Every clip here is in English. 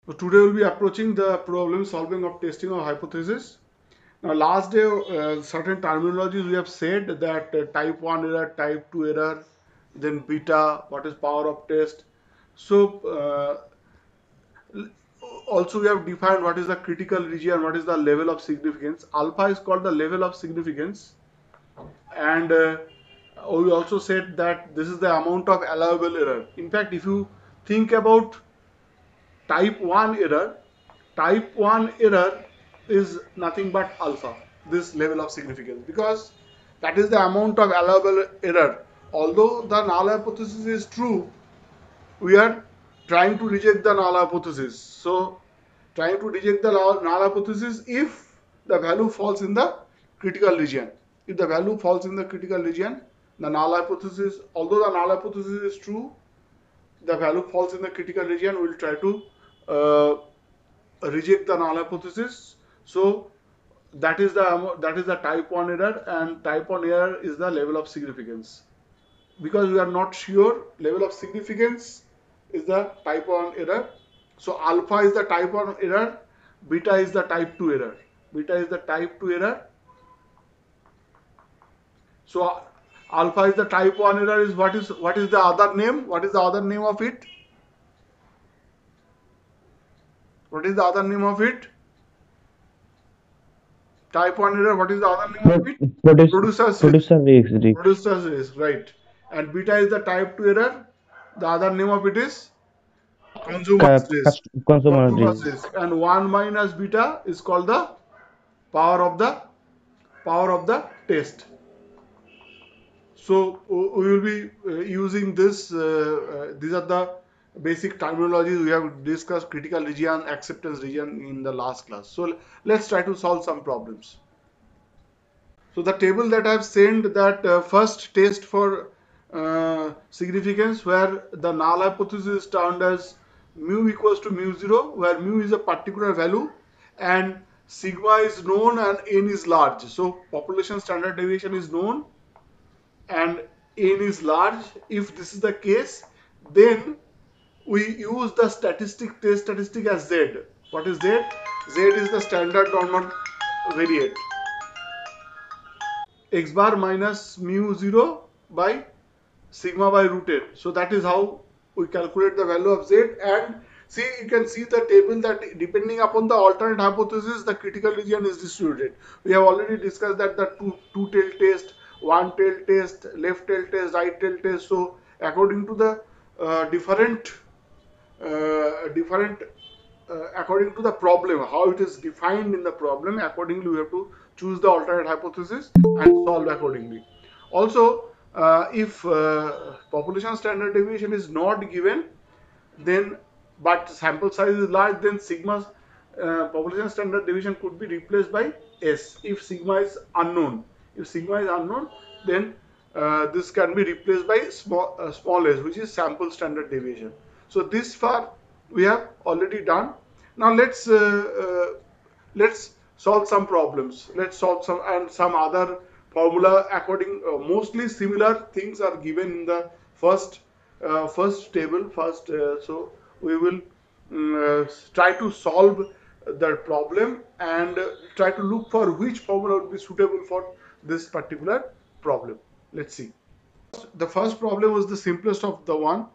So today we'll be approaching the problem solving of testing of hypothesis. Now last day certain terminologies we have said that type 1 error, type 2 error, then beta, what is power of test. So also we have defined what is the critical region, what is the level of significance. Alpha is called the level of significance, and we also said that this is the amount of allowable error. In fact, if you think about type 1 error, type 1 error is nothing but alpha, this level of significance, because that is the amount of allowable error. Although the null hypothesis is true, we are trying to reject the null hypothesis. So trying to reject the null hypothesis if the value falls in the critical region. If the value falls in the critical region, the null hypothesis, although the null hypothesis is true, the value falls in the critical region, we'll try to uh, reject the null hypothesis. So that is the type 1 error, and type 1 error is the level of significance. Because we are not sure, level of significance is the type 1 error. So alpha is the type 1 error, beta is the type 2 error. Beta is the type 2 error. So alpha is the type 1 error. Is what is the other name? What is the other name of it? What is the other name of it? Type 1 error, what is the other name Pro- of it? Produce Producer's risk. producer risk. Producer's risk, right. And beta is the type 2 error. The other name of it is consumer's risk. Consumer Consumer's risk. risk. And 1 minus beta is called the power of the power of the test. So we will be using this. These are the basic terminologies we have discussed: critical region, acceptance region in the last class. So let's try to solve some problems. So the table that I have sent, that first test for significance, where the null hypothesis is termed as mu equals to mu 0, where mu is a particular value and sigma is known and n is large. So population standard deviation is known and n is large. If this is the case, then we use the test statistic as z. What is z? Z is the standard normal variate, x bar minus mu 0 by sigma by root n. So that is how we calculate the value of z. And see, you can see the table that depending upon the alternate hypothesis, the critical region is distributed. We have already discussed that the two tail test, one tail test, left tail test, right tail test. So according to the different according to the problem, how it is defined in the problem, accordingly we have to choose the alternate hypothesis and solve accordingly. Also, if population standard deviation is not given, then but sample size is large, then sigma population standard deviation could be replaced by s. If sigma is unknown, then this can be replaced by small s, which is sample standard deviation. So this far we have already done. Now let's solve some problems. Let's solve some other formula according, mostly similar things are given in the first table first. So we will try to solve the problem and try to look for which formula would be suitable for this particular problem. Let's see. The first problem was the simplest of the one.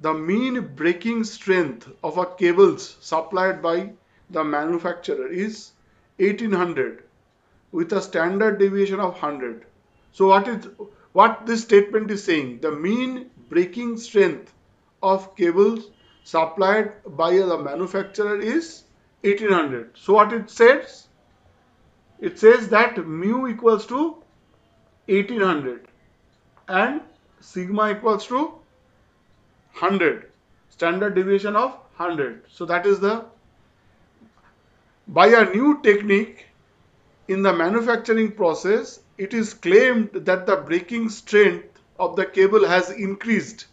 The mean breaking strength of a cables supplied by the manufacturer is 1800 with a standard deviation of 100. So what this statement is saying? The mean breaking strength of cables supplied by the manufacturer is 1800. So what it says? It says that mu equals to 1800 and sigma equals to 100, standard deviation of 100. So that is the, by a new technique in the manufacturing process, it is claimed that the breaking strength of the cable has increased.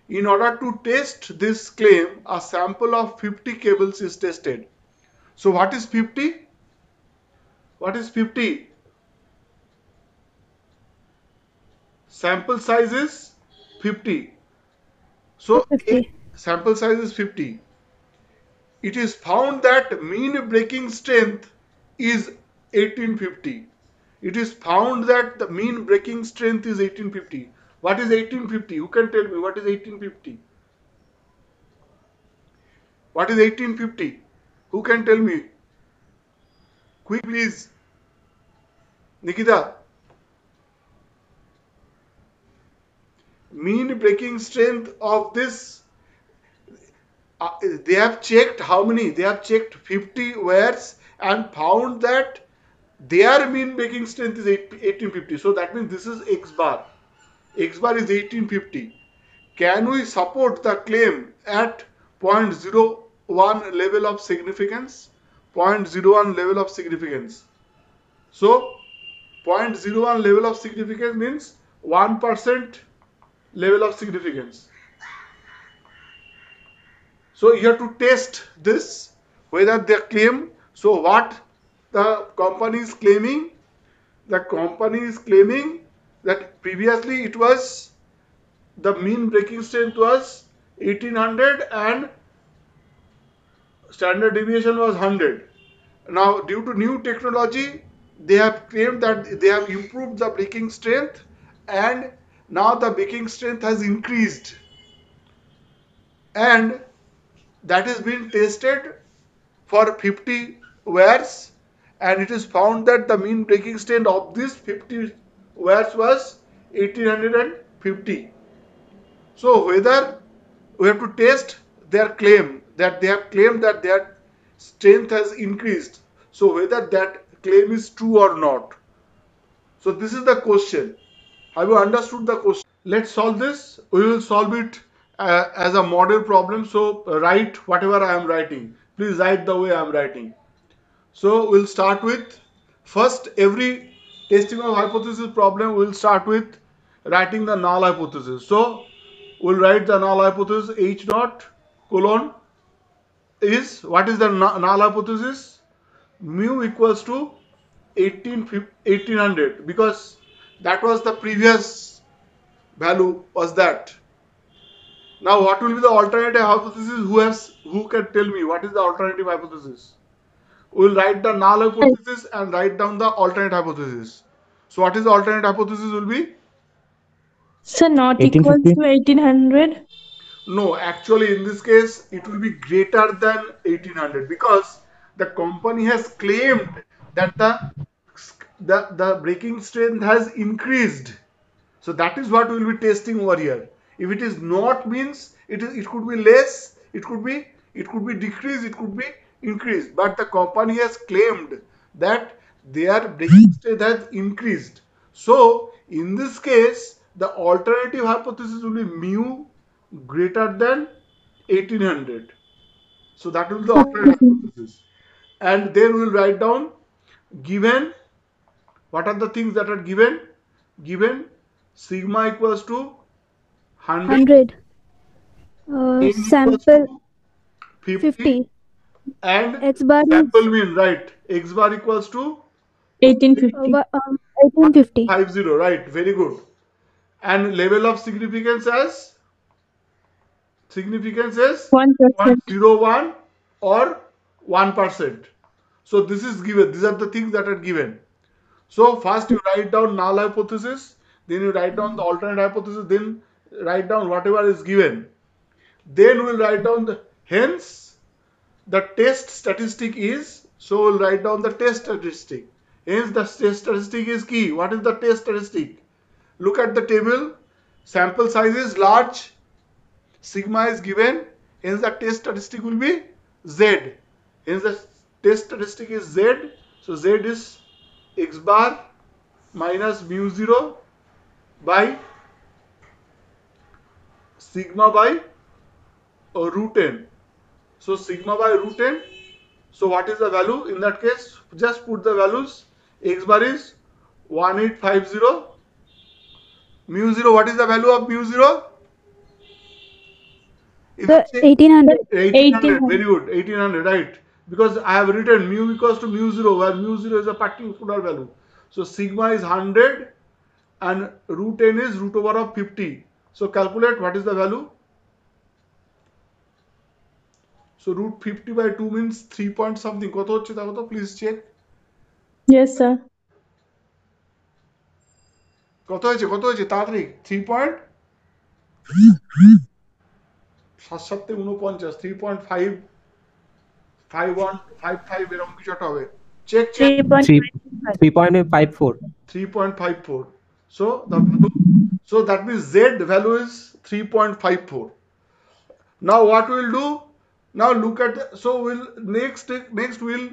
In order to test this claim, a sample of 50 cables is tested. So what is 50? What is 50? Sample size is 50. So a 50. sample size is 50. it is found that mean breaking strength is 1850. It is found that the mean breaking strength is 1850. What is 1850? Who can tell me what is 1850? What is 1850? Who can tell me? Quick, please. Nikita. Mean breaking strength of this, they have checked how many? They have checked 50 wires and found that their mean breaking strength is 1850. So that means this is X bar. X bar is 1850. Can we support the claim at zero point 0.01 level of significance? 0.01 level of significance. So 0.01 level of significance means 1% level of significance. So you have to test this whether they claim. So what the company is claiming? The company is claiming that previously it was the mean breaking strength was 1800 and standard deviation was 100. Now due to new technology they have claimed that they have improved the breaking strength and now the breaking strength has increased and that is being tested for 50 wires and it is found that the mean breaking strength of this 50 wires was 1850. So whether we have to test their claim that they have claimed that their strength has increased. So whether that claim is true or not. So this is the question. Have you understood the question? Let's solve this. We will solve it as a model problem. So write whatever I am writing. Please write the way I am writing. So we'll start with first every testing of hypothesis problem we'll start with writing the null hypothesis. So we'll write the null hypothesis H dot colon is what is the null hypothesis? Mu equals to 1800 because that was the previous value was that. Now what will be the alternative hypothesis? Who can tell me what is the alternative hypothesis? We will write the null hypothesis and write down the alternate hypothesis. So what is the alternate hypothesis will be? So not equals 1850. to 1800. No, actually in this case it will be greater than 1800 because the company has claimed that the breaking strength has increased. So that is what we will be testing over here. If it is not means it could be less, it could be decreased, it could be increased. But the company has claimed that their breaking strength has increased. So in this case, the alternative hypothesis will be mu greater than 1800. So that will be the alternate hypothesis. And then we'll write down given what are the things that are given? Given sigma equals to 100, 100. n equals Sample to 50, 50. and X bar sample is mean, right? X bar equals to 1850. 1850. 50, right? Very good. And level of significance is 1%. 0.01 or 1%. So this is given. These are the things that are given. So first you write down null hypothesis, then you write down the alternate hypothesis, then write down whatever is given. Then we'll write down the hence the test statistic is, so we'll write down the test statistic. Hence the test statistic is key. What is the test statistic? Look at the table. Sample size is large, sigma is given, hence the test statistic will be Z. Hence the test statistic is Z. So Z is X bar minus mu 0 by sigma by root n. So sigma by root n. So what is the value? In that case, just put the values. X bar is 1850. Mu 0, what is the value of mu 0? If you The check 1800. 1800, 1800. very good, 1800, right? Because I have written mu equals to mu 0, where mu 0 is a particular value. So sigma is 100 and root n is root over of 50. So calculate what is the value. So root 50 by 2 means 3 point something. কত হচ্ছে দেখো তো, please check. Yes, sir. কত হয়েছে তাড়াতাড়ি, 3 point 7 7 49, 3.5 5155 এরকম কিছু একটা হবে। Check 3.5. 3.54. 3.54. So that means Z value is 3.54. Now what we'll do? Now look at so we'll next we'll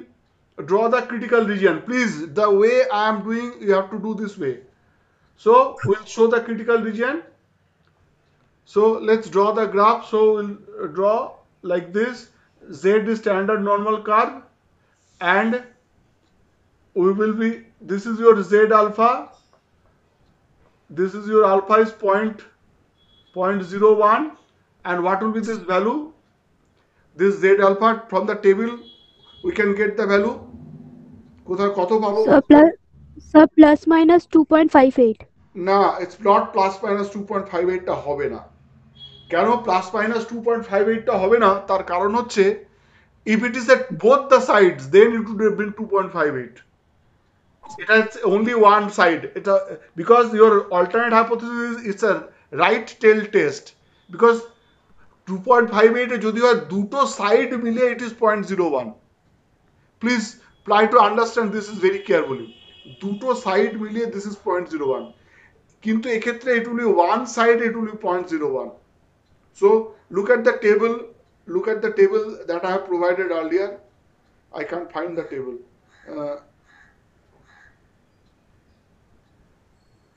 draw the critical region. Please, the way I am doing, you have to do this way. So we'll show the critical region. So let's draw the graph. So we'll draw like this. Z is standard normal curve, and we will be, this is your Z alpha, this is your alpha is 0.01, and what will be this value? This Z alpha from the table we can get the value. কোথায় কত পাবো? Sir, plus minus 2.58. না, it's not plus minus 2.58 টা হবে না। কেন plus minus 2.58 টা হবে না? তার কারণ হচ্ছে if it is at both the sides then it would have been 2.58. It has only one side. Because your alternate hypothesis is it's a right tail test. Because 2.58 এ যদি হয় দুটো সাইড মিলে it is 0.01. Please try to understand this is very carefully. দুটো side মিলিয়ে this is 0.01. কিন্তু এক্ষেত্রে it will be one side, it will be 0.01. So look at the table that I have provided earlier. I can't find the table.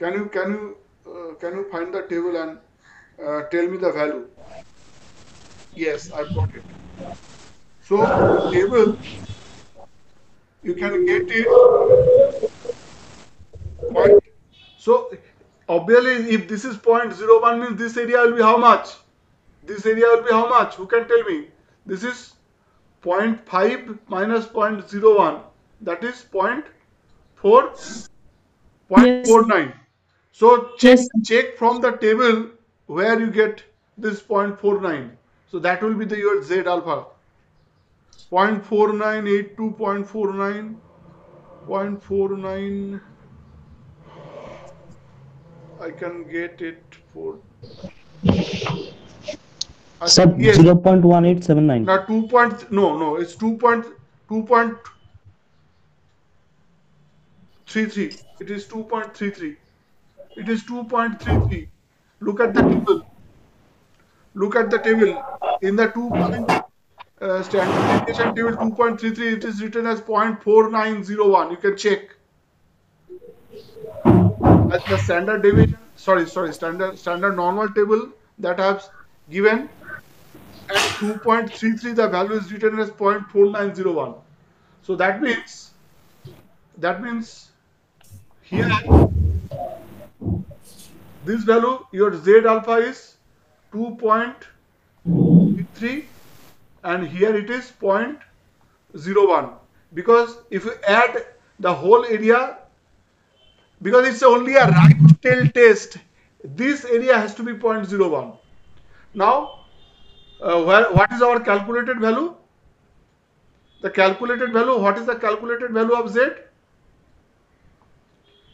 Can you find the table and tell me the value? Yes, I've got it. So table, you can get it. So obviously if this is 0.01 means this area will be how much? This area will be how much? Who can tell me? This is 0.5 minus 0.01. That is 0.49. So check from the table where you get this 0.49. So that will be your Z alpha. 0.4982, 0.49. I can get it for. Sir, Yes. 0.1879. Now no, it's 2.33. It is 2.33. It is 2.33. Look at the table. In the standard deviation table 2.33, it is written as 0.4901. You can check. At the standard deviation, standard normal table that I have given, at 2.33 the value is written as 0.4901. So that means here this value, your Z alpha is 2.33 and here it is 0.01. Because if you add the whole area, because it's only a right tail test, this area has to be 0.01. Now what is our calculated value? What is the calculated value of Z?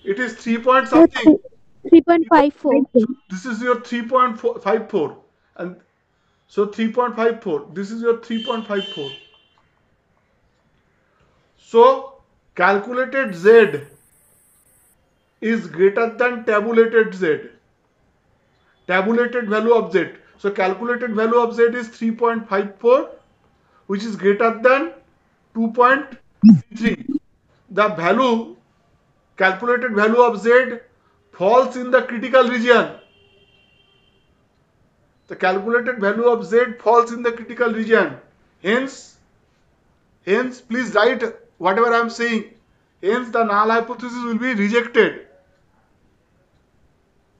It is 3 point something. 3.54. So this is your 3.54, and so 3.54. This is your 3.54. So calculated Z is greater than tabulated Z. Tabulated value of Z. So calculated value of Z is 3.54, which is greater than 2.3. The calculated value of Z falls in the critical region. The calculated value of Z falls in the critical region. Hence, please write whatever I am saying. Hence, the null hypothesis will be rejected,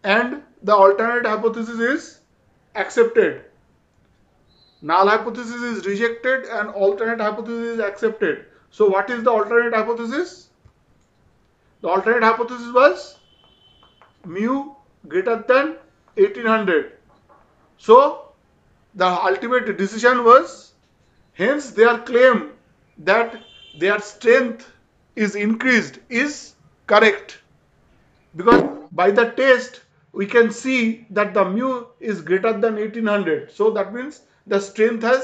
and the alternate hypothesis is accepted. Null hypothesis is rejected and alternate hypothesis is accepted. So what is the alternate hypothesis? The alternate hypothesis was mu greater than 1800. So the ultimate decision was Hence, their claim that their strength is increased is correct, because by the test we can see that the mu is greater than 1800. So that means the strength has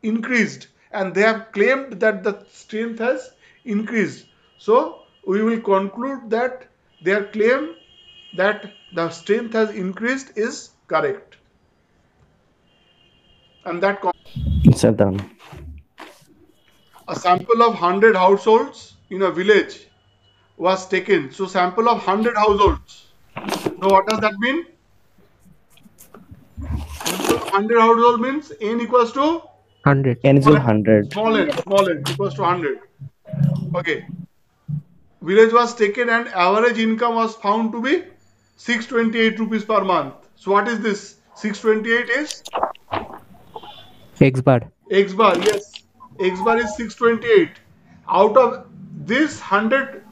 increased, and they have claimed that the strength has increased. So we will conclude that their claim that the strength has increased is correct. And that Sir, done. a sample of 100 households in a village was taken. So sample of 100 households. So what does that mean? Sample of 100 households means n equals to 100. N is small equal 100. small n equals to 100. Okay. Village was taken and average income was found to be 628 rupees per month. So what is this? 628 is X bar. X bar. Yes. X bar is 628. Out of this 100,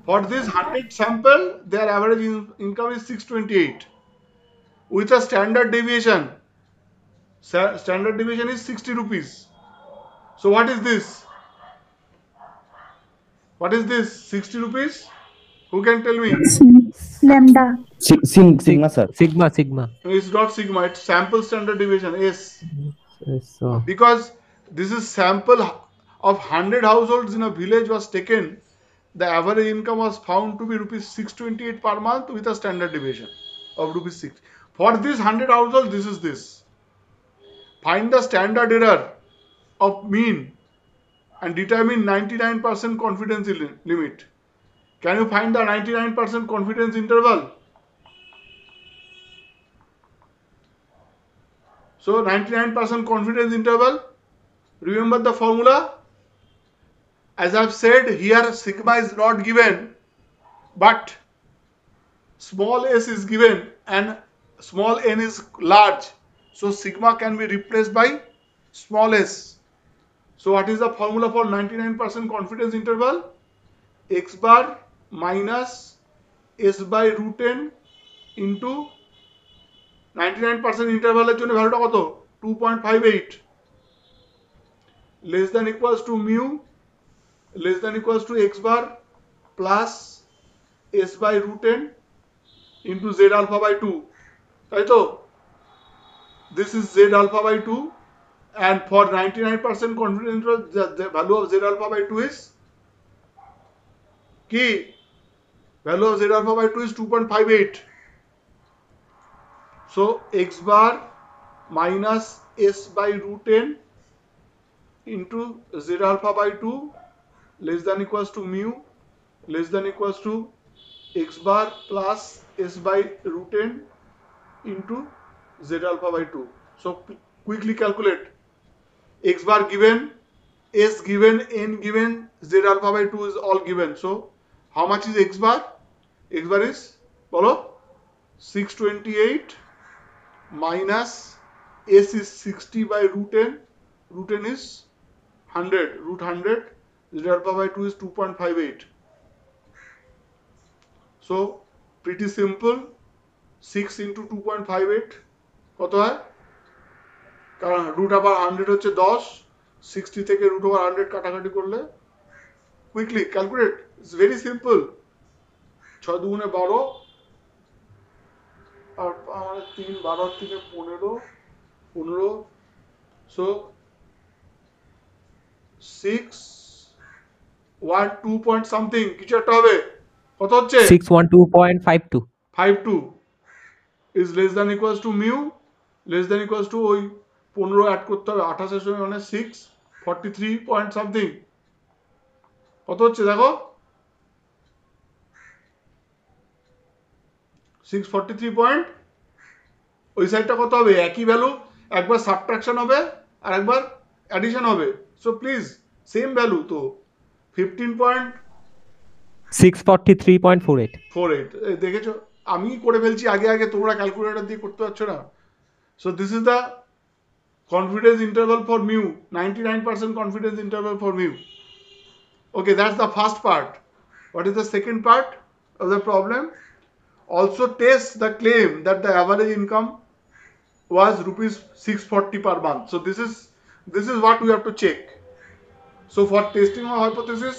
for this 100 sample, their average income is 628 with a standard deviation. Standard deviation is 60 rupees. So what is this? What is this? 60 rupees? Who can tell me? Lambda. Sigma, sir. Sigma. It's not sigma, it's sample standard deviation. Yes. So Because this is sample of 100 households in a village was taken. The average income was found to be rupees 628 per month with a standard deviation of rupees 6. For this 100 households, this is this. Find the standard error of mean and determine 99% confidence limit. Can you find the 99% confidence interval? So 99% confidence interval, remember the formula? As I've said, here sigma is not given, but small s is given and small n is large. So sigma can be replaced by small s. So what is the formula for 99% confidence interval? X bar minus s by root n into 99% interval এর জন্য ভ্যালুটা কত? 2.58 less than equals to mu less than equals to x bar plus s by root n into z alpha by 2. তাই তো? This is z alpha by 2, and for 99% confidence interval the value of z alpha by 2 is কি? Value of z alpha by 2 is 2.58. So x bar minus s by root n into z alpha by 2 less than equals to mu less than equals to x bar plus s by root n into z alpha by 2. So quickly calculate. X bar given, s given, n given, z alpha by 2 is all given. So how much is x bar? X bar is bolo 628 minus s is 60 by root n. Root n is 100. Root 100. Z alpha by 2 is 2.58. So pretty simple. 6 into 2.58 কত হয়? কারণ root আবার 100 হচ্ছে 10, 60 থেকে root over 100 কাটাকাটি করলে quickly calculate, it's very simple. 6 দুগুণে 12 আর 3 12 থেকে 15 সো 6 1 2 পয়েন্ট সামথিং কিছু একটা হবে। কত হচ্ছে? 612.52 52 is less than equals to mu less than equals to ওই 15 অ্যাড করতে হবে 28 এর সঙ্গে, মানে 6 43 পয়েন্ট সামথিং। কত হচ্ছে দেখো? 643 পয়েন্ট। ওই সাইডটা কত হবে? একই ভ্যালু, একবার সাবট্রাকশন হবে আর একবার অ্যাডিশন হবে। সো প্লিজ সেম ভ্যালু তো 643.48 দেখেছো? আমি করে ফেলছি আগে আগে, তোমরা ক্যালকুলেটর দিয়ে করতে পারছো না। So this is the confidence interval for mu, 99% confidence interval for mu. Okay, that's the first part. What is the second part of the problem? Also test the claim that the average income was rupees 640 per month. So this is This is what we have to check. So for testing of hypothesis,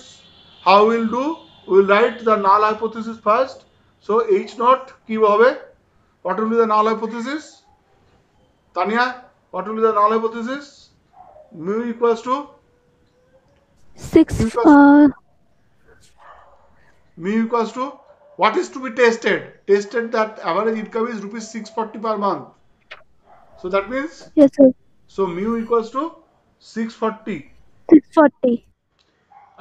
how we'll do? We'll write the null hypothesis first. So H naught কি হবে? What will be the null hypothesis? Tanya, what will be the null hypothesis? Mu equals to 6 mu equals to what is to be tested? Tested that average income is rupees 640 per month. So that means yes sir, so mu equals to 640. 640.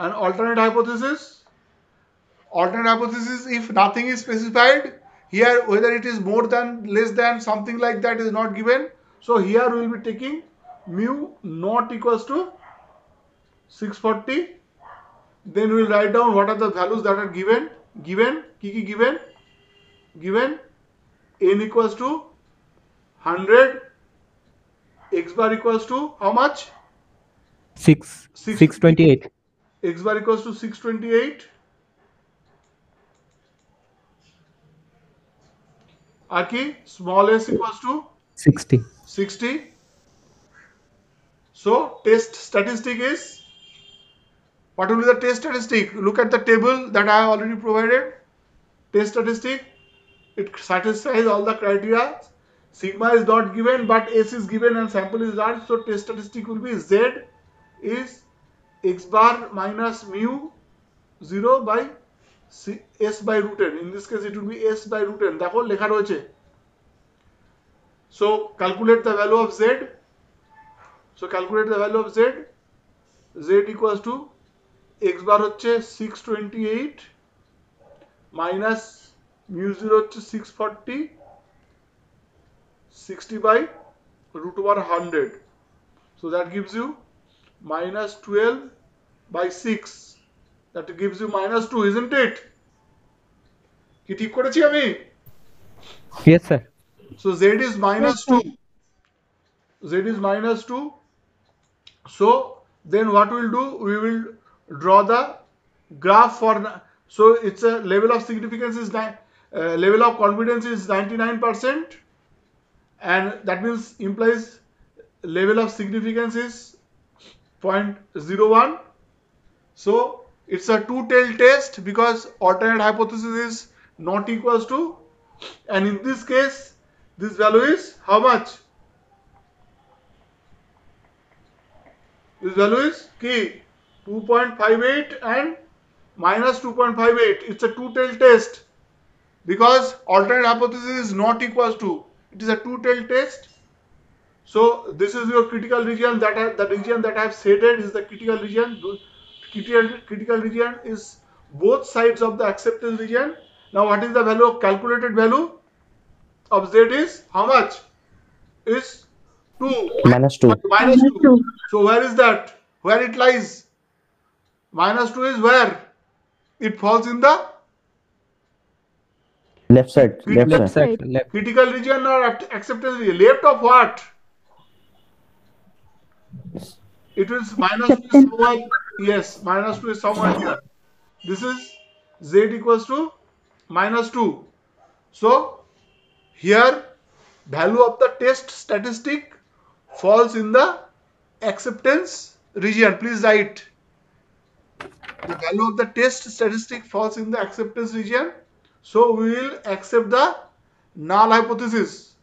And alternate hypothesis if nothing is specified here, whether it is more than less than something like that is not given. So here we will be taking mu not equals to 640. Then we will write down what are the values that are given given n equals to 100, x bar equals to how much? 628. X bar equals to 628. আর কি small s equals to 60. 60. So test statistic is, what will be the test statistic? Look at the table that I have already provided. Test statistic, it satisfies all the criteria. Sigma is not given, but S is given and sample is large. So test statistic will be Z is x bar minus mu 0 by S by root n. In this case, it will be S by root n. দেখো লেখা রয়েছে. So calculate the value of Z. So calculate the value of Z. Z equals to x bar হচ্ছে 628 minus mu 0 হচ্ছে 640, 60 by root over 100. So that gives you minus 12 by 6. That gives you minus 2, isn't it? কি ঠিক করেছি আমি? Yes, sir. So Z is minus 2. Z is minus 2. So then what we'll do? We will draw the graph for. So it's a level of significance is level of confidence is 99%, and that means implies level of significance is 0.01. So it's a two-tailed test because alternate hypothesis is not equals to, and in this case this value is how much? This value is key 2.58 and minus 2.58. It's a two-tailed test because alternate hypothesis is not equals to. It is a two-tailed test. So this is your critical region. The region that I have shaded is the critical region. Critical region is both sides of the acceptance region. Now what is the value of calculated value of Z is how much? Is 2. minus 2. Minus 2. So where is that? Where it lies? Minus 2 is where? It falls in the Left side. Left side. Left. critical region or acceptance region. Left of what? It is minus 2 is somewhere. Yes, minus 2 is somewhere here. This is Z equals to minus 2. So here value of the test statistic falls in the acceptance region. Please write. The value of the test statistic falls in the acceptance region. So we will accept the null hypothesis.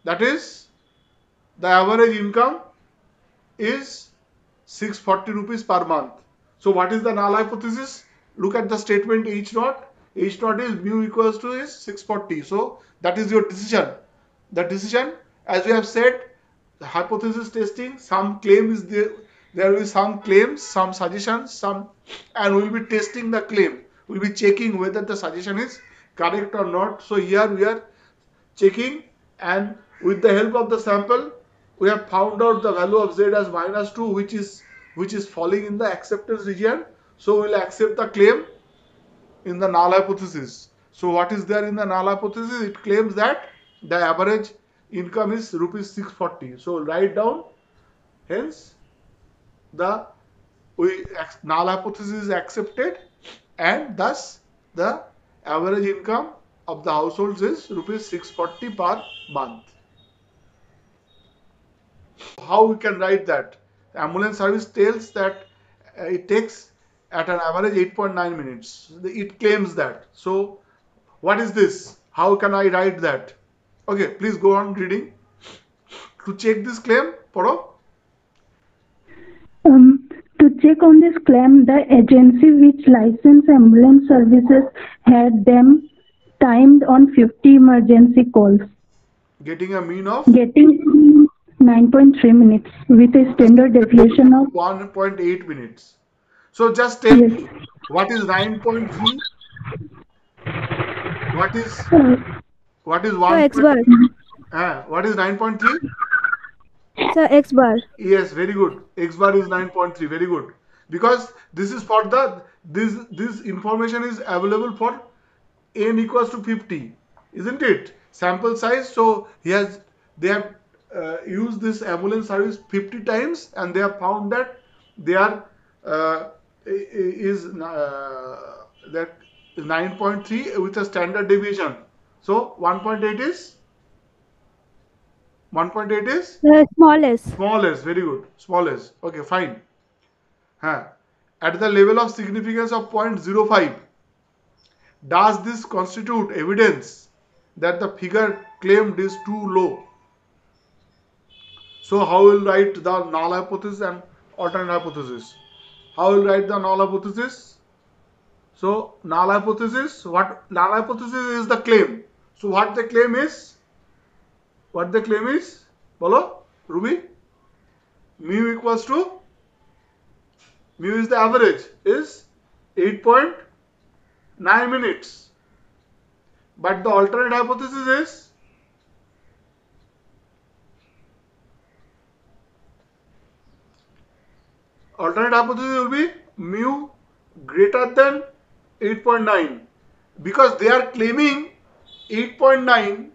That is, the average income is 640 rupees per month. So what is the null hypothesis? Look at the statement H naught. H naught is mu equals to is 640. So that is your decision. The decision, as we have said, the hypothesis testing, some claim is there. There will be some claims, some suggestions, and we will be testing the claim. We will be checking whether the suggestion is correct or not. So here we are checking, and with the help of the sample, we have found out the value of Z as minus 2, which is falling in the acceptance region. So we will accept the claim in the null hypothesis. So what is there in the null hypothesis? It claims that the average income is rupees 640. So write down. Hence, the null hypothesis is accepted, and thus the average income of the households is rupees 640 per month. How we can write that? The ambulance service tells that it takes at an average 8.9 minutes. It claims that. So what is this? How can I write that? Okay, please go on reading. To check this claim, Poro. To check on this claim, the agency which licensed ambulance services had them timed on 50 emergency calls, Getting a mean of getting 9.3 minutes with a standard deviation of 1.8 minutes. So just tell yes. me, what is 9.3? What is Uh, what is So 1. X bar. What is 9.3? So X bar. Yes, very good. X bar is 9.3. Very good. Because this is for the this information is available for n equals to 50, isn't it? Sample size. So they have used this ambulance service 50 times, and they have found that they are is that 9.3 with a standard deviation. So 1.8 is 1.8 is Smallest. smallest. Very good. Smallest. Okay, fine. Huh. At the level of significance of 0.05, does this constitute evidence that the figure claimed is too low? So how will write the null hypothesis and alternate hypothesis? How will write the null hypothesis? So null hypothesis, what null hypothesis is the claim. So what the claim is? What the claim is? Bolo, Ruby? Mu equals to, mu is the average, is 8.9 minutes. But the alternate hypothesis is will be mu greater than 8.9, because they are claiming 8.9,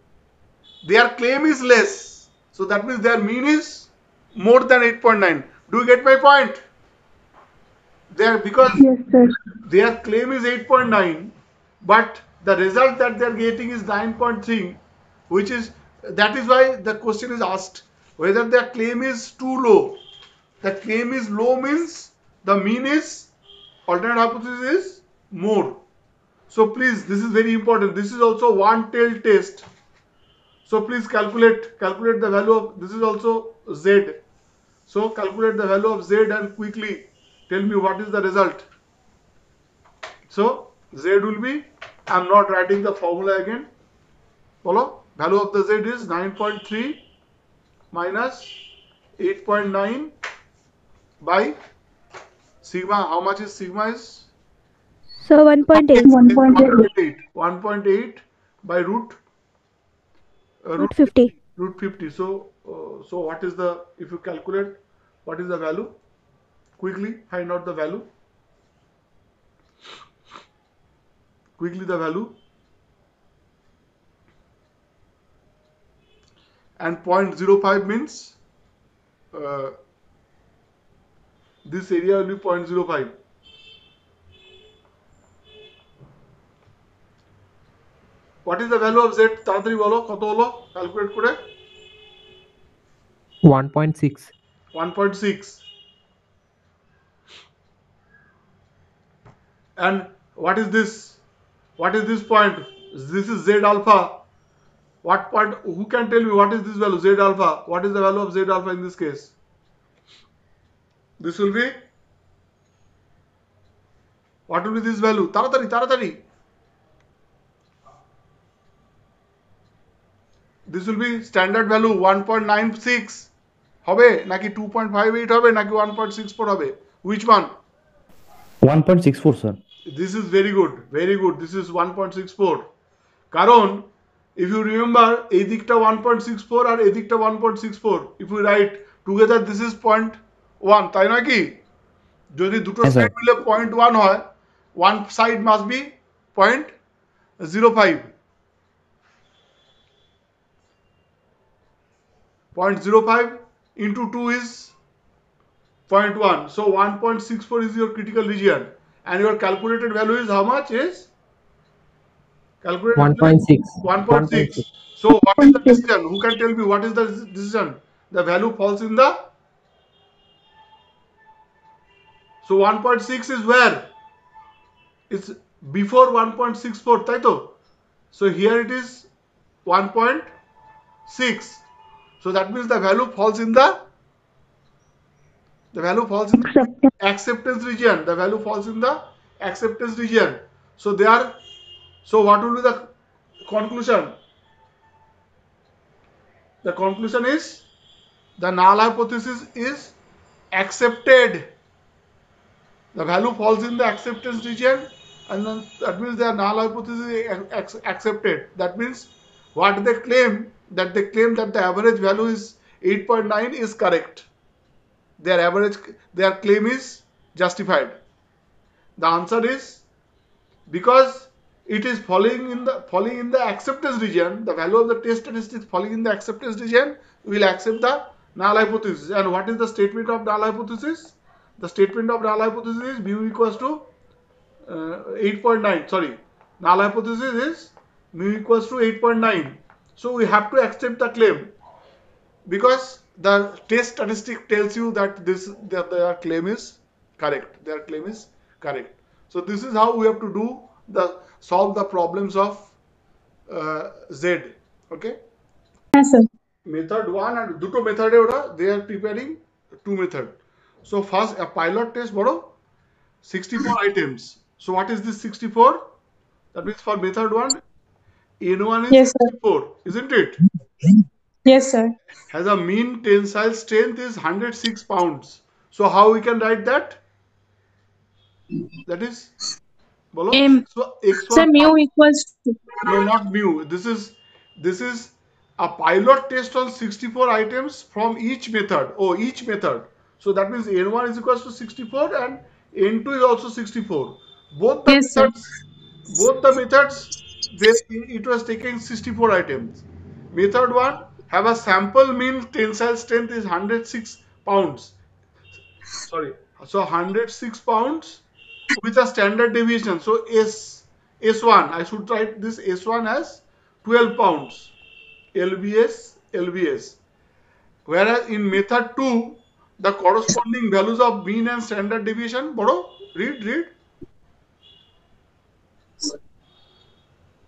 their claim is less, so that means their mean is more than 8.9. Do you get my point? Because yes, sir. their claim is 8.9, but the result that they are getting is 9.3, which is, that is why the question is asked whether their claim is too low. The claim is low means the mean is, alternate hypothesis is more. So please, this is very important. This is also one tail test. So please calculate the value of, this is also Z. So calculate the value of Z and quickly tell me what is the result. So Z will be, I am not writing the formula again. Follow? Value of the Z is 9.3 minus 8.9 by sigma. How much is sigma is? So 1.8. 1.8. 1.8 by root Root 50. root 50. So so what is the, if you calculate, what is the value? Quickly find out the value. Quickly the value. And 0.05 means this area will be 0.05. What is the value of Z? তাড়াতাড়ি বলো কত হলো calculate করে? 1.6. 1.6. And what is this? What is this point? This is Z alpha. What point? Who can tell me what is this value? Z alpha. What is the value of Z alpha in this case? This will be, what will be this value? তাড়াতাড়ি. This will be standard value 1.96 হবে নাকি 2.58 হবে নাকি 1.64 হবে? Which one? 1.64, sir. This is very good. This is 1.64. কারণ if you remember এই দিকটা 1.64 আর এই দিকটা 1.64, if we write together this is 0.1, তাই নয় কি? যদি দুটো Yes, sir. সাইড মিলে 0.1 হয়, one side must be 0.05. 0.05 into 2 is 0.1. So 1.64 is your critical region, and your calculated value is how much is? Calculated 1.6. 1.6. So what is the decision? Who can tell me what is the decision? the value falls in the, so 1.6 is where? It's before 1.64, taito. So here it is 1.6. So that means the value falls in the value falls in the Acceptance. acceptance region. The value falls in the acceptance region. So they are, so what will be the conclusion? The conclusion is the null hypothesis is accepted. The value falls in the acceptance region, and then that means the null hypothesis is accepted. That means what they claim, that they claim that the average value is 8.9 is correct. Their average, their claim is justified. The answer is because it is falling in the acceptance region, the value of the test statistics falling in the acceptance region, we will accept the null hypothesis. And what is the statement of null hypothesis? The statement of null hypothesis is mu equals to 8.9. Sorry, null hypothesis is mu equals to 8.9. So we have to accept the claim because the test statistic tells you that their claim is correct. Their claim is correct. So this is how we have to do the solve the problems of Z. Okay. Yes, sir. Method 1 and duto method they are preparing two method. So first a pilot test boro 64 items. So what is this 64? That means for method 1 N1 is Yes, sir. 64, isn't it? Yes, sir. Has a mean tensile strength is 106 pounds. So how we can write that? That is, bolo, M. Sir, x1 mu equals to. no, not mu. This is a pilot test on 64 items from each method. Oh, each method. So that means n1 is equals to 64 and n2 is also 64. Both the Yes, sir. methods, both the methods, it was taking 64 items. Method 1 have a sample mean tensile strength is 106 pounds. Sorry, so 106 pounds with a standard deviation. So S1, I should write this S1 as 12 pounds. LBS. Whereas in method 2, the corresponding values of mean and standard deviation, Boro, read.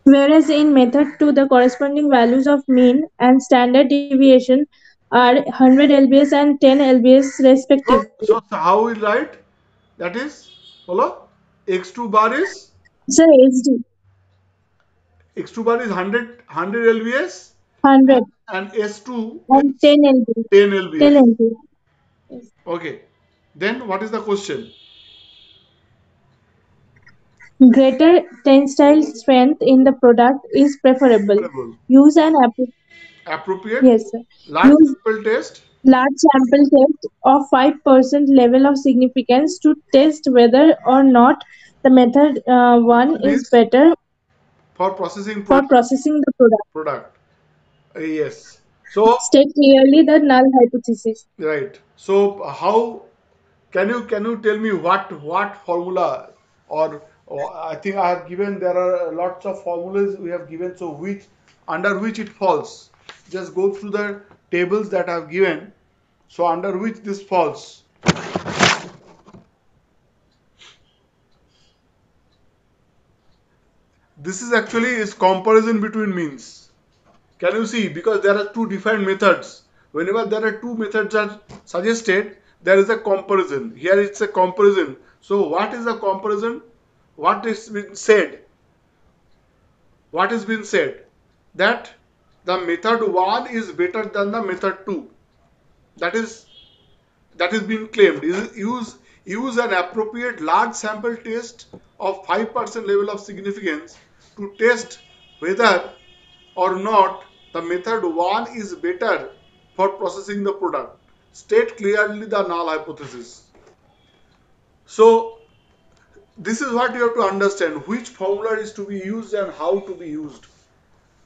Whereas in method 2, the corresponding values of mean and standard deviation are 100 lbs and 10 lbs respectively. So how we write? That is, Bolo, X2 bar is Sir, HD, X2 bar is 100 LBS 100 and S2 and is 10 lbs. 10 10 LBS. lbs. Okay. Then what is the question? Greater tensile strength in the product is preferable. Preferable. Use an Appropriate yes, sir. large Use sample test large sample test of 5% level of significance to test whether or not the method 1 is is better for processing for processing the product. product. Yes. So State clearly the null hypothesis. right. So how can you tell me what formula or I think I have given there are lots of formulas we have given. So which under which it falls? Just go through the tables that I have given. So under which this falls? This is actually is comparison between means. Can you see? Because there are two different methods. Whenever there are two methods are suggested, there is a comparison. Here it's a comparison. So what is the comparison? What is been said? What has been said? That the method 1 is better than the method 2. That is been claimed. Use an appropriate large sample test of 5% level of significance to test whether or not the method 1 is better for processing the product. State clearly the null hypothesis. So this is what you have to understand, which formula is to be used and how to be used.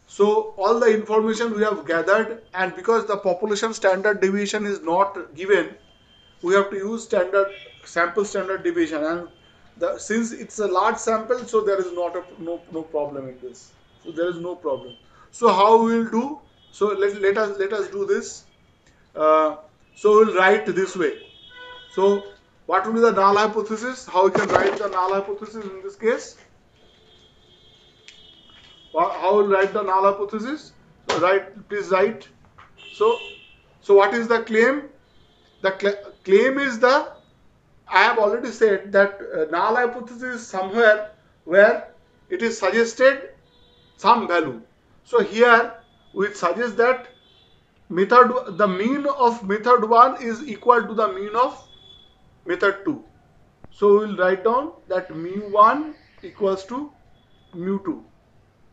So all the information we have gathered, and because the population standard deviation is not given, we have to use sample standard deviation, and since it's a large sample, so there is no problem in this. So there is no problem. So how we will do? So let us do this. So we'll write this way. So what will be the null hypothesis? How we can write the null hypothesis in this case? How will write the null hypothesis? So please write. So what is the claim? The claim is I have already said that null hypothesis is somewhere where it is suggested some value. So here we suggest that the mean of method 1 is equal to the mean of method 2. So we will write down that mu1 equals to mu2.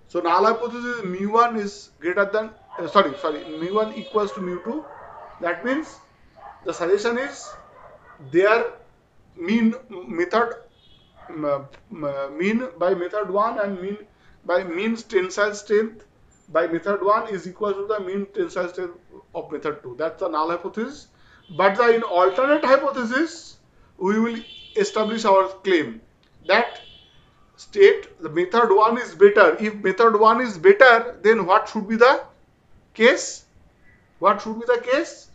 So null hypothesis mu1 is greater than mu1 equals to mu2. That means the suggestion is their mean method mean by method 1 and mean by mean tensile strength by method 1 is equal to the mean tensile strength of method 2. That's the null hypothesis. But in alternate hypothesis, we will establish our claim that state the method 1 is better. If method 1 is better, then what should be the case? What should be the case?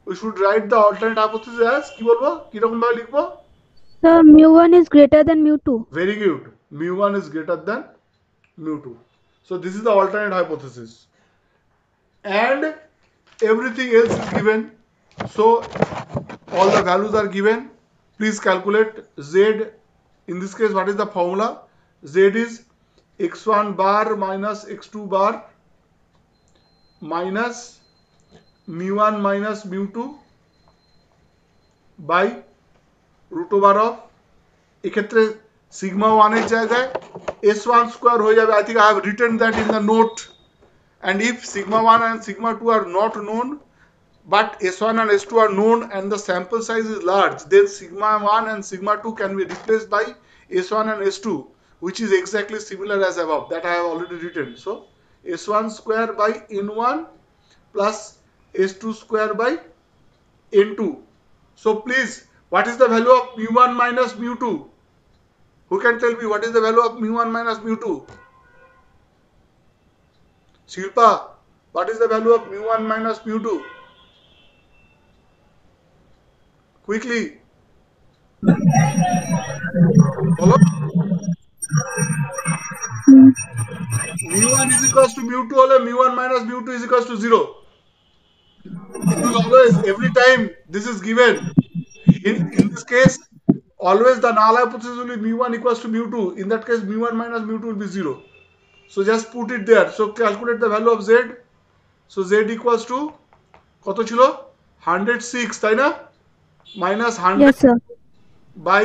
We should write the alternate hypothesis as কি বলবো কিরকম ভাবে লিখবো? So mu1 is greater than mu2. Very good. Mu1 is greater than mu2. So this is the alternate hypothesis. And everything else is given. So all the values are given. Please calculate Z. In this case, what is the formula? Z is x1 bar minus x2 bar minus mu1 minus mu2 by root over of এক্ষেত্রে sigma 1 এর জায়গায় s1 square হয়ে যাবে. I think I have written that in the note. And if sigma 1 and sigma 2 are not known, but s1 and s2 are known and the sample size is large, then sigma 1 and sigma 2 can be replaced by s1 and s2, which is exactly similar as above. That I have already written. So s1 square by n1 plus s2 square by n2. So please, what is the value of mu1 minus mu2? Who can tell me what is the value of mu1 minus mu2? Shilpa, what is the value of mu1 minus mu2? Quickly. Follow? mu1 is equals to mu2 or mu1 minus mu2 is equals to 0. It will always, every time this is given. In this case, always the null hypothesis will be mu1 equals to mu2. In that case, mu1 minus mu2 will be 0. So just put it there. So calculate the value of z. So z equals to কত ছিল 106 তাই না minus 100 Yes, sir. by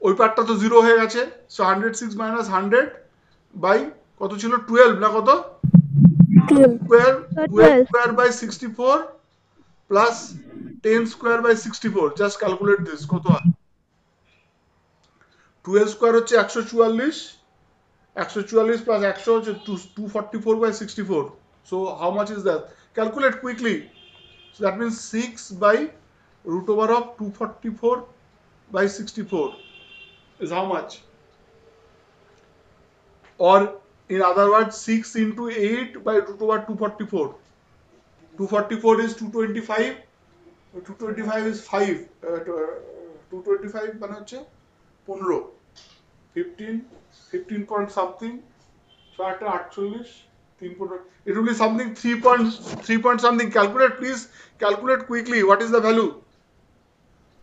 ওই পার্টটা তো 0 হয়ে গেছে. So 106 minus 100 by কত ছিল 12 না কত 12 square by 64 plus 10 square by 64. Just calculate this. কত হয় 12 square হচ্ছে 144 144 plus 100 হচ্ছে 244 by 64. So how much is that? Calculate quickly. So that means 6 by root over of 244 by 64 is how much? Or in other words, 6 into 8 by root over 244. 244 is 225. 225 is 5. 225 মানে হচ্ছে 15. 15 point something. So at 48. It will be something 3 point something. Calculate, please. Calculate quickly. What is the value?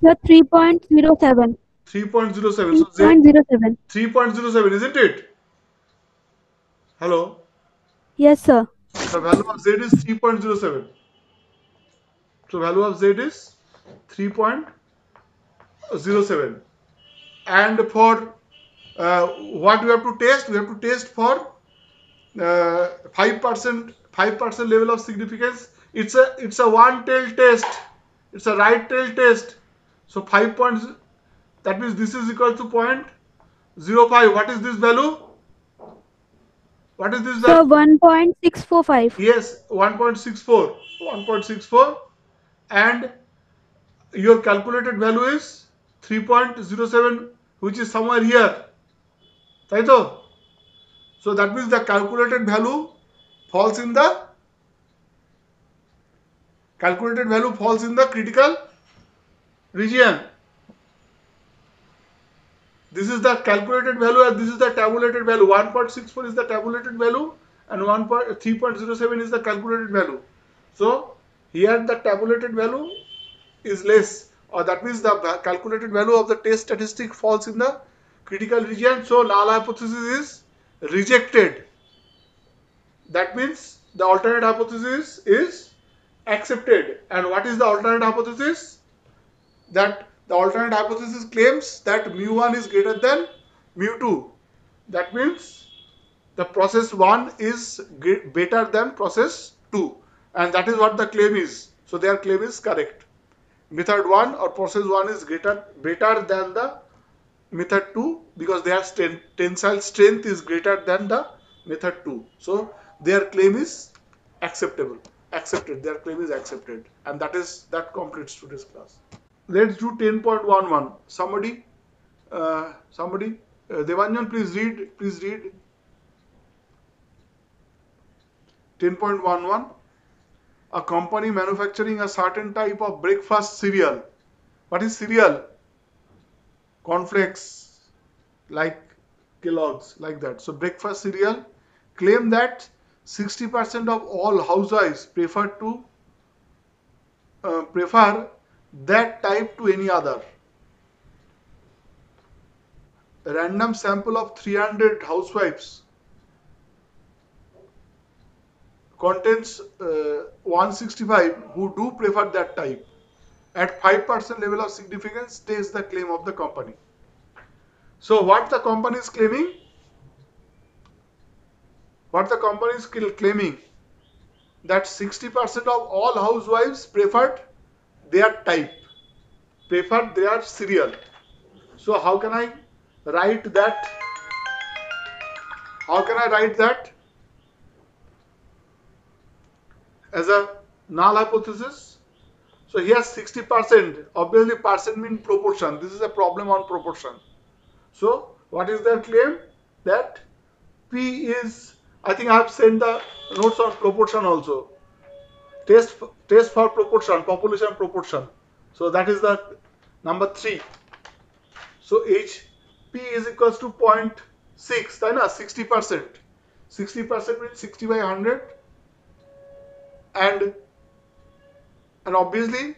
Sir, 3.07. 3.07. So 3.07. 3.07, isn't it? Hello? Yes, sir. The value of z is 3.07. So value of z is 3.07. And for what we have to test? We have to test for 5% level of significance. It's a one tail test. It's a right tail test. So 5 points. That means this is equal to 0.05. What is this value? What is this value? So 1.645. Yes, 1.64. 1.64. And your calculated value is 3.07, which is somewhere here. Right? So that means the calculated value falls in the Calculated value falls in the critical region. This is the calculated value and this is the tabulated value. 1.64 is the tabulated value and 3.07 is the calculated value. So here the tabulated value is less, or that means the calculated value of the test statistic falls in the critical region. So null hypothesis is rejected. That means the alternate hypothesis is accepted. And what is the alternate hypothesis? That the alternate hypothesis claims that mu1 is greater than mu2. That means the process 1 is better than process 2, and that is what the claim is. So their claim is correct. Method 1 or process 1 is better than the method 2 because their tensile strength is greater than the method 2. So their claim is accepted. Their claim is accepted, and that completes today's class. Let's do 10.11. Somebody, Devanjan, please read. 10.11. A company manufacturing a certain type of breakfast cereal. What is cereal? Cornflakes, like Kellogg's, like that. So breakfast cereal claim that 60% of all housewives prefer that type to any other. A random sample of 300 housewives contains 165 who do prefer that type. At 5% level of significance stays the claim of the company. So what the company is claiming? What the company is claiming? That 60% of all housewives preferred their type, preferred their cereal. So how can I write that? How can I write that as a null hypothesis? So here 60%, obviously percent means proportion. This is a problem on proportion. So what is their claim? That P is, I think I have sent the notes on proportion also. Test for proportion, population proportion. So that is the number 3. So HP is equals to 0.6, right? 60%. 60% means 60 by 100. And obviously,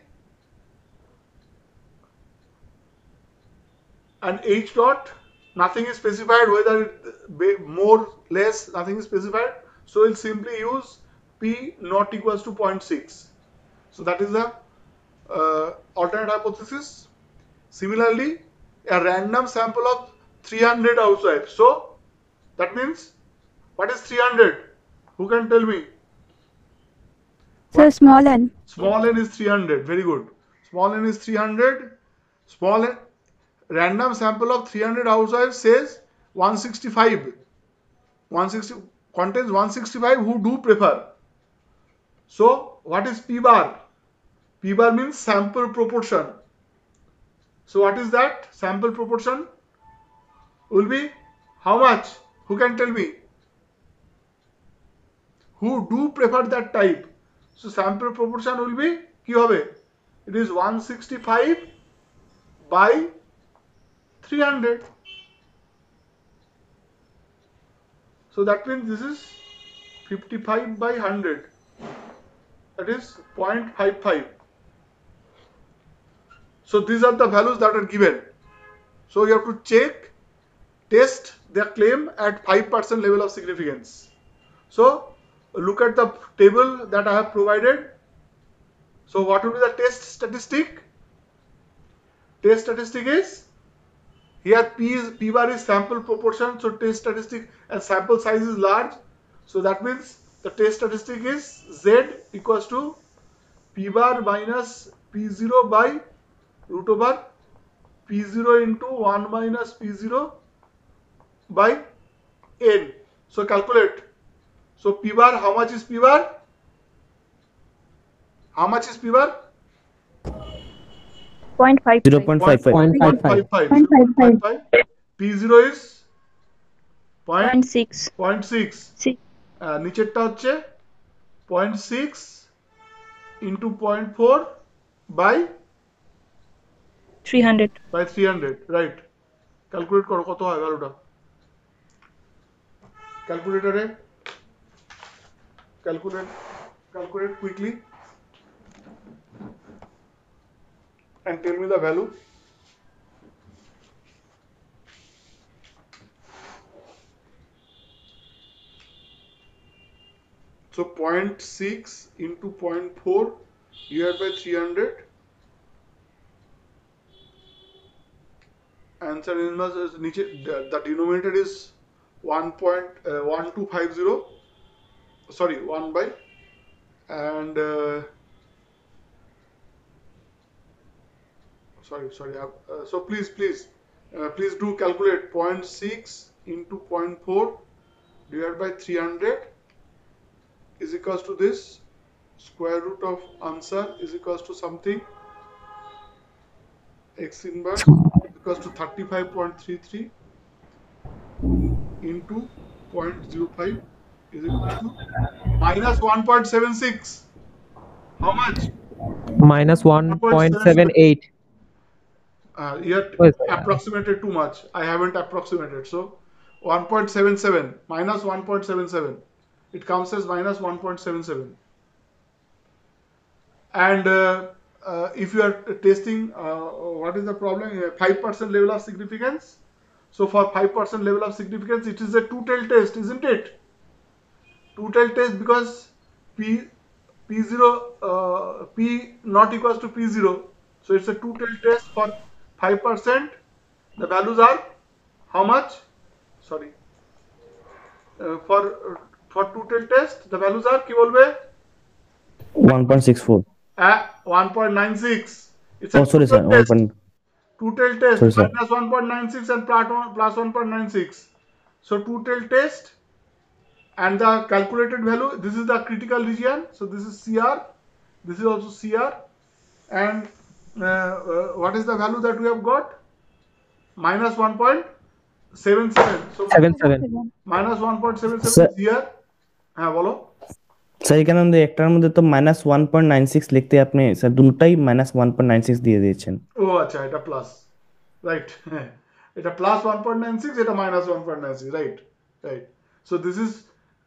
and H dot, nothing is specified, whether it more, less, nothing is specified. So we'll simply use P not equals to 0.6. So that is the alternate hypothesis. Similarly, a random sample of 300 housewives. So that means, what is 300? Who can tell me? Sir, small n. Small n is 300. Very good. Small n is 300. Small n, random sample of 300 housewives says 165. 160 contains 165 who do prefer. So what is P bar? P bar means sample proportion. So what is that? Sample proportion will be how much? Who can tell me? Who do prefer that type? So sample proportion will be কি হবে? It is 165 by 300. So that means this is 55 by 100. That is 0.55. So these are the values that are given. So you have to test their claim at 5% level of significance. So look at the table that I have provided. So what will be the test statistic? Test statistic is, here P bar is sample proportion, so test statistic and sample size is large. So that means the test statistic is Z equals to P bar minus P0 by root over P0 into 1 minus P0 by N. So calculate. So P bar, how much is P bar? How much is P bar? 0.5. 0.55. 0.55. P0 is 0.6. 0.6. নিচেরটা হচ্ছে 0.6 into 0.4 by 300. 300, right? Calculate করো কত হয় ভ্যালুটা, ক্যালকুলেটরে calculate quickly and tell me the value. So 0.6 into 0.4 divided by 300. Answer is the denominator is 1.1250. Sorry, 1 by, and sorry. So please do calculate 0.6 into 0.4 divided by 300 is equals to this. Square root of answer is equals to something. X inverse equals to 35.33 into 0.05 is equals to minus 1.76. How much? minus 1.77. 1.78. Yet Oh, sir. approximated too much. I haven't approximated. So 1.77 minus 1.77. It comes as minus 1.77. And if you are testing, what is the problem? 5% level of significance. So for 5% level of significance, it is a two-tailed test, isn't it? Two-tailed test because P P0 P not equals to P0. So it's a two-tailed test for 5%. The values are how much? Sorry. For two-tailed test, the values are কি বলবে? 1.64. 1.96. It's a Oh, sorry, sir. two-tailed test. 1. Two-tailed test Sorry, sir. minus 1.96 and plus 1.96. So two-tailed test and the calculated value. This is the critical region. So this is CR. This is also CR. And what is the value that we have got? Minus 1.77. So 77. minus 1.77 Sir, is here. হ্যাঁ বলো। Sir এখানে আমাদের একটার মধ্যে তো -1.96 লিখতে আপনি sir দুটোটাই -1.96 দিয়ে দিয়েছেন। ও আচ্ছা এটা প্লাস, রাইট। এটা প্লাস 1.96, এটা minus 1.96, right right. So this is,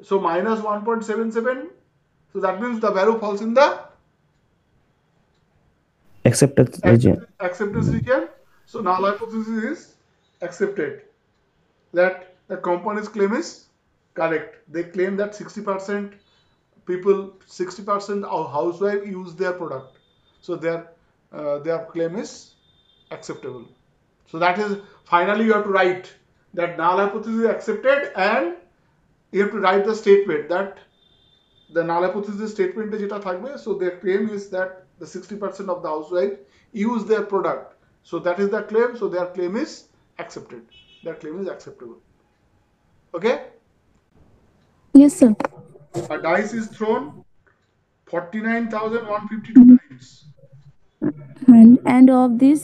so minus 1.77. So that means the value falls in the Acceptance region. acceptance region. So null hypothesis is accepted. That the company's claim is correct. They claim that 60% people, 60% of housewives use their product. So their claim is acceptable. So that is, finally you have to write that null hypothesis is accepted, and you have to write the statement that the null hypothesis statement যেটা থাকবে, so their claim is that the 60% of the housewives use their product. So that is the claim. So their claim is accepted. Their claim is acceptable. Okay? Yes, sir. A dice is thrown 49,152 times. And of this,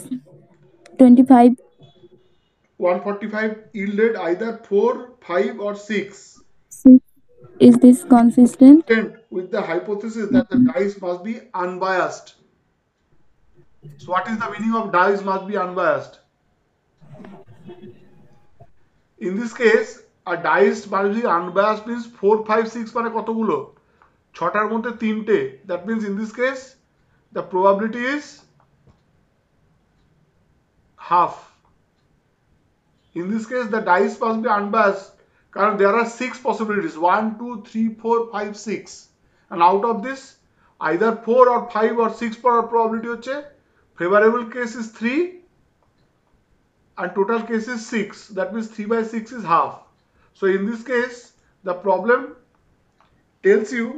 25. 145 yielded either 4, 5 or 6. Is this consistent? With the hypothesis that the dice must be unbiased. So what is the meaning of dice must be unbiased? In this case, a dice must be unbiased means 4, 5, 6 মানে কতগুলো? 6টার মধ্যে 3টে. That means in this case, the probability is half. In this case, the dice must be unbiased. কারণ there are 6 possibilities. 1, 2, 3, 4, 5, 6. And out of this, either 4 or 5 or 6 পড়ার probability হচ্ছে, favorable case is 3 and total case is 6. That means 3 by 6 is half. So in this case, the problem tells you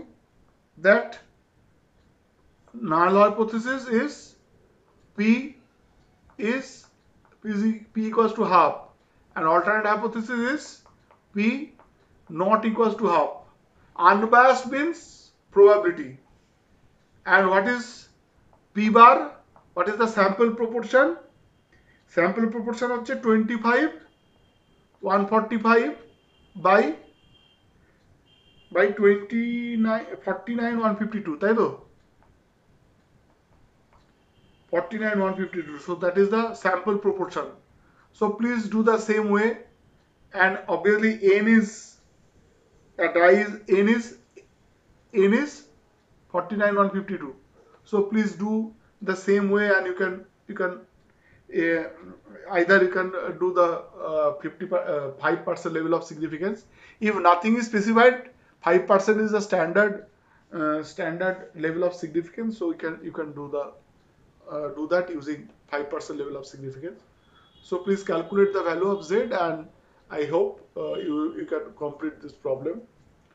that null hypothesis is P equals to half, and alternate hypothesis is P not equals to half. Unbiased means probability. And what is P bar? What is the sample proportion? Sample proportion হচ্ছে 25 145 by 29 49 152, তাই তো? 49,152. So that is the sample proportion. So please do the same way, and obviously n is a die is n is 49,152. So please do the same way, and you can either you can do the 5% level of significance. If nothing is specified, 5% is the standard level of significance. So you can do that using 5% level of significance. So please calculate the value of z, and I hope you can complete this problem.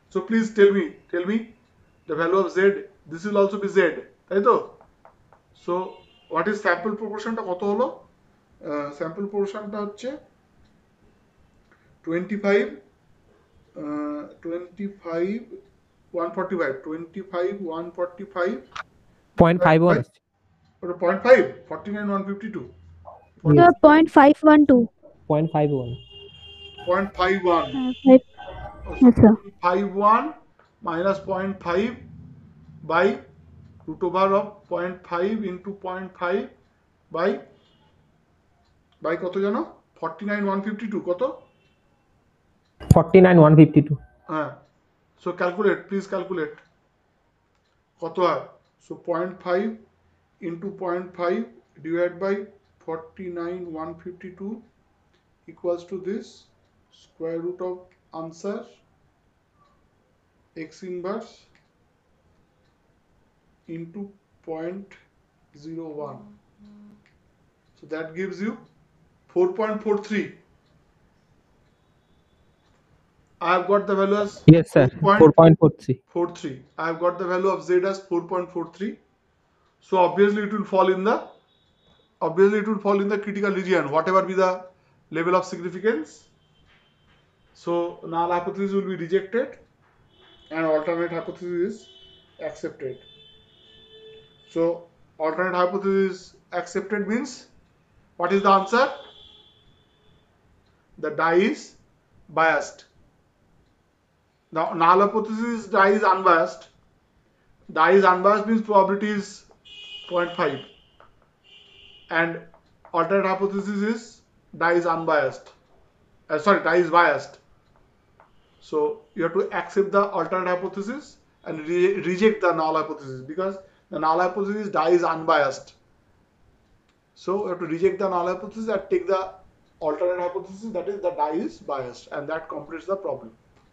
So please tell me the value of z. This will also be z, তাই তো? So what is sample proportion টা কত হলো? Sample proportion টা হচ্ছে 25 25 145 25 145 divided by 0.51 0.5 49 152 Yes. 0.512. 0.51 0.51. So Yes, sir. 0.51 minus 0.5 by root over of 0.5 into 0.5 by কত জানো? 49 152 কত? 49 152 হ্যাঁ, so calculate, please calculate কত হয়? So 0.5 into 0.5 divided by 49 152 equals to this square root of answer x inverse into 0.01. So that gives you 4.43. I have got the value as Yes, sir. 4.43 4.43. I have got the value of z as 4.43. So obviously it will fall in the critical region, whatever be the level of significance. So null hypothesis will be rejected and alternate hypothesis is accepted. So alternate hypothesis accepted means what is the answer? The die is biased. Now null hypothesis die is unbiased. Die is unbiased means probability is 0.5, and alternate hypothesis is die is unbiased. Die is biased. So you have to accept the alternate hypothesis and reject the null hypothesis, because the null hypothesis die is unbiased. So you have to reject the null hypothesis and take the alternate hypothesis, that is the die is biased, and that completes the problem.